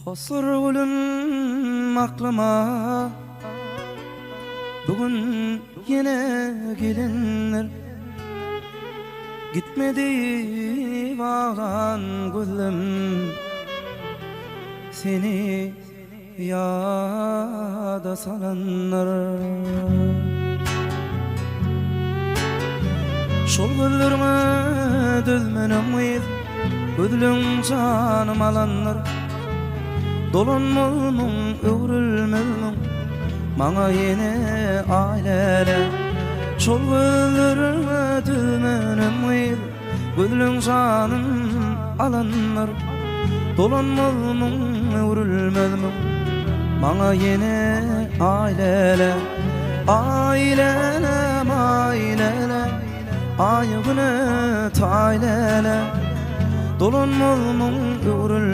Hosur gülüm aklıma bugün yine gelinler. Gitmedi bağlan gülüm, seni yada salanlar. Şol güllerime dözmenem uyuz, ödülün canım alanlar. Dolanmalmın, öwrülmelmän maňa ýene aýlala. Şol güllerime dözmenem uyuz, ödülün canım alanlar. Dolanmalmın, öwrülmelmän maňa ýene aýlala. Aýlala, aýlala, aýgyny taýlala. Dolanmalmyn öwrül